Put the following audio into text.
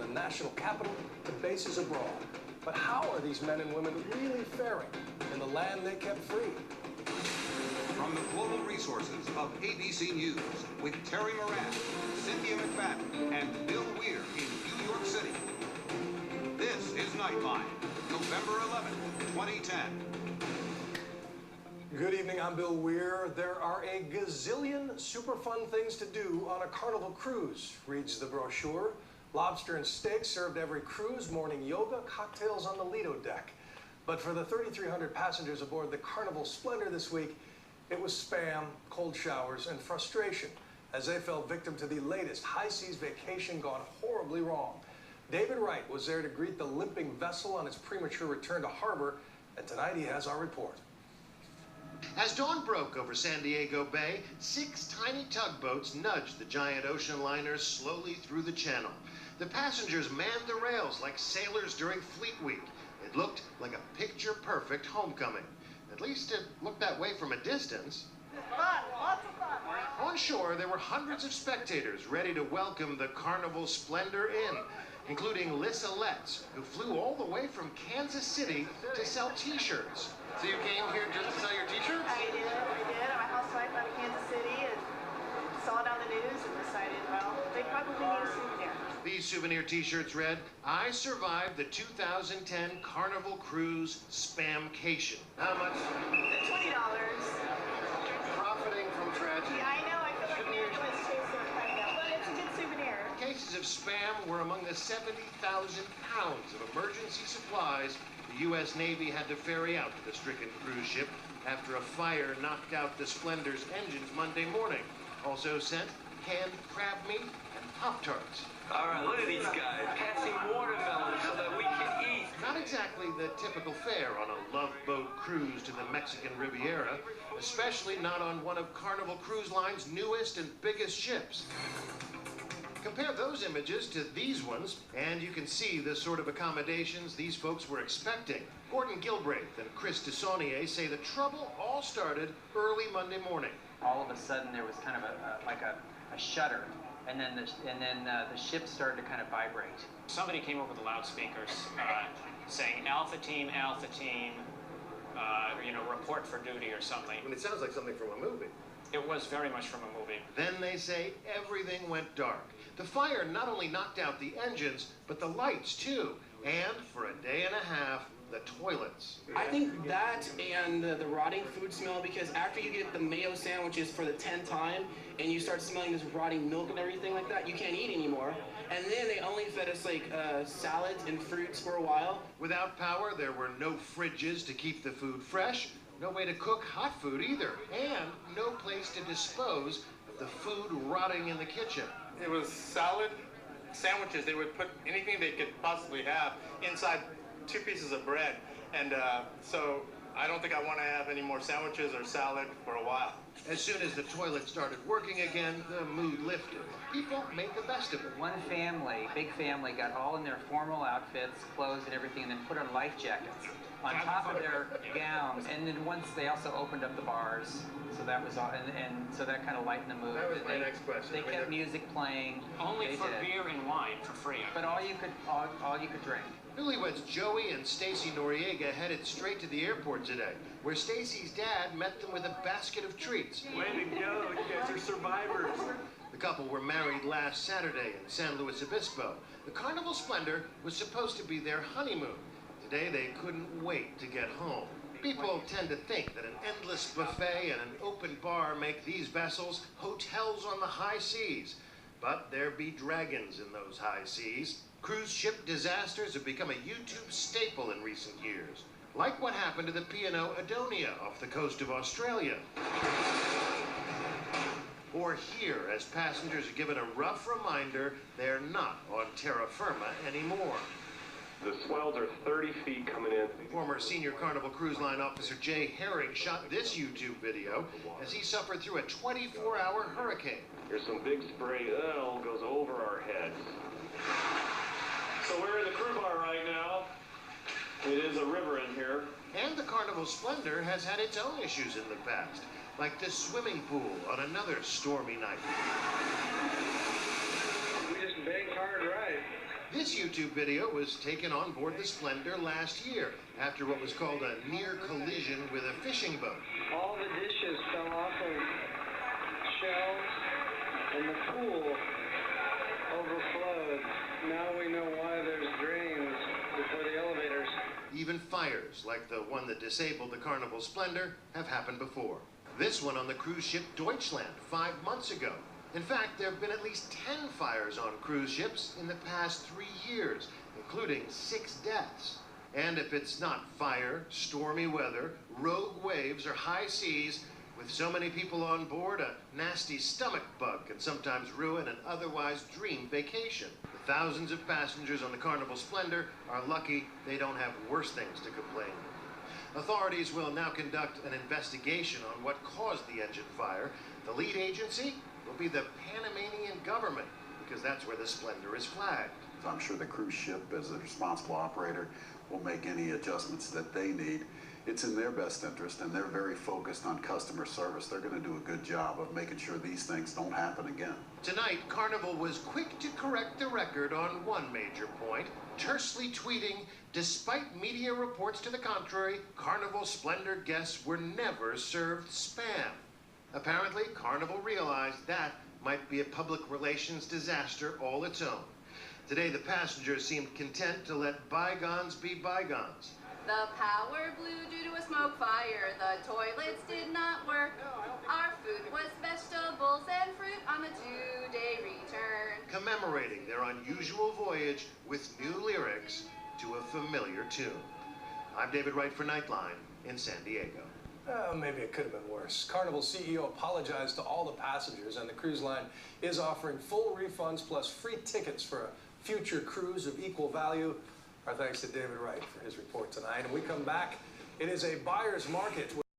the national capital to bases abroad. But how are these men and women really faring in the land they kept free? From the global resources of ABC News, with Terry Moran, Cynthia McFadden, and Bill Weir in New York City. This is Nightline, November 11th, 2010. Good evening, I'm Bill Weir. There are a gazillion super fun things to do on a Carnival cruise, reads the brochure. Lobster and steak served every cruise, morning yoga, cocktails on the Lido deck. But for the 3,300 passengers aboard the Carnival Splendor this week, it was spam, cold showers, and frustration as they fell victim to the latest high seas vacation gone horribly wrong. David Wright was there to greet the limping vessel on its premature return to harbor, and tonight he has our report. As dawn broke over San Diego Bay, 6 tiny tugboats nudged the giant ocean liners slowly through the channel. The passengers manned the rails like sailors during Fleet Week. It looked like a picture-perfect homecoming. At least it looked that way from a distance. Fun, lots of fun. On shore, there were hundreds of spectators ready to welcome the Carnival Splendor in, including Lissa Letts, who flew all the way from Kansas City to sell T-shirts. So you came here just to sell your T-shirts? I did. I'm a housewife out of Kansas City and saw it on the news and decided, well, they probably need a souvenir. These souvenir T-shirts read, "I survived the 2010 Carnival Cruise Spamcation." How much? $20. Profiting from tragedy. Yeah, I know. I feel like the ambulance chased them kind of, but it's a good souvenir. Cases of spam were among the 70,000 pounds of emergency supplies the U.S. Navy had to ferry out to the stricken cruise ship after a fire knocked out the Splendor's engines Monday morning. Also sent canned crab meat and Pop-Tarts. All right, look at these guys passing watermelons so that we can eat. Not exactly the typical fare on a Love Boat cruise to the Mexican Riviera, especially not on one of Carnival Cruise Line's newest and biggest ships. Compare those images to these ones, and you can see the sort of accommodations these folks were expecting. Gordon Gilbraith and Chris DeSaunier say the trouble all started early Monday morning. All of a sudden, there was kind of a shudder, and then the ship started to kind of vibrate. Somebody came over the loudspeakers saying, Alpha team, report for duty or something. I mean, it sounds like something from a movie. It was very much from a movie. Then they say everything went dark. The fire not only knocked out the engines, but the lights too. And for a day and a half, the toilets. I think that and the rotting food smell, because after you get the mayo sandwiches for the 10th time and you start smelling this rotting milk and everything like that, you can't eat anymore. And then they only fed us like salads and fruits for a while. Without power, there were no fridges to keep the food fresh, no way to cook hot food either, and no place to dispose of the food rotting in the kitchen. It was salad, sandwiches. They would put anything they could possibly have inside 2 pieces of bread. And so I don't think I want to have any more sandwiches or salad for a while. As soon as the toilet started working again, the mood lifted. People made the best of it. One family, big family, got all in their formal outfits, clothes and everything, and then put on life jackets on top of their gowns. And then once they also opened up the bars, so that was all, and so that kind of lightened the mood. That was my next question. They kept music playing. Only for beer and wine for free. But all you could drink. Newlyweds Joey and Stacy Noriega headed straight to the airport today, where Stacy's dad met them with a basket of treats. Way to go, you guys are survivors. The couple were married last Saturday in San Luis Obispo. The Carnival Splendor was supposed to be their honeymoon. Today they couldn't wait to get home. People tend to think that an endless buffet and an open bar make these vessels hotels on the high seas. But there be dragons in those high seas. Cruise ship disasters have become a YouTube staple in recent years, like what happened to the P&O Adonia off the coast of Australia. Or here, as passengers are given a rough reminder they're not on terra firma anymore. The swells are 30 feet coming in. Former senior Carnival Cruise Line officer Jay Herring shot this YouTube video as he suffered through a 24-hour hurricane. There's some big spray that all goes over our heads. So we're in the crew bar right now. It is a river in here. And the Carnival Splendor has had its own issues in the past, like the swimming pool on another stormy night. We just begged hard right. This YouTube video was taken on board the Splendor last year after what was called a near collision with a fishing boat. All the dishes fell off of shelves and the pool overflowed. Now we know why there's drains before the elevators. Even fires, like the one that disabled the Carnival Splendor, have happened before. This one on the cruise ship Deutschland 5 months ago. In fact, there have been at least 10 fires on cruise ships in the past 3 years, including 6 deaths. And if it's not fire, stormy weather, rogue waves, or high seas, with so many people on board, a nasty stomach bug can sometimes ruin an otherwise dream vacation. The thousands of passengers on the Carnival Splendor are lucky they don't have worse things to complain of. Authorities will now conduct an investigation on what caused the engine fire. The lead agency will be the Panamanian government, because that's where the Splendor is flagged. I'm sure the cruise ship, as a responsible operator, will make any adjustments that they need. It's in their best interest, and they're very focused on customer service. They're going to do a good job of making sure these things don't happen again. Tonight, Carnival was quick to correct the record on one major point, tersely tweeting, despite media reports to the contrary, Carnival Splendor guests were never served Spam. Apparently, Carnival realized that might be a public relations disaster all its own. Today, the passengers seemed content to let bygones be bygones. The power blew due to a smoke fire. The toilets did not work. Our food was vegetables and fruit on the 2-day return. Commemorating their unusual voyage with new lyrics to a familiar tune. I'm David Wright for Nightline in San Diego. Maybe it could have been worse. Carnival CEO apologized to all the passengers, and the cruise line is offering full refunds plus free tickets for a future cruise of equal value. Our thanks to David Wright for his report tonight. And we come back, it is a buyer's market.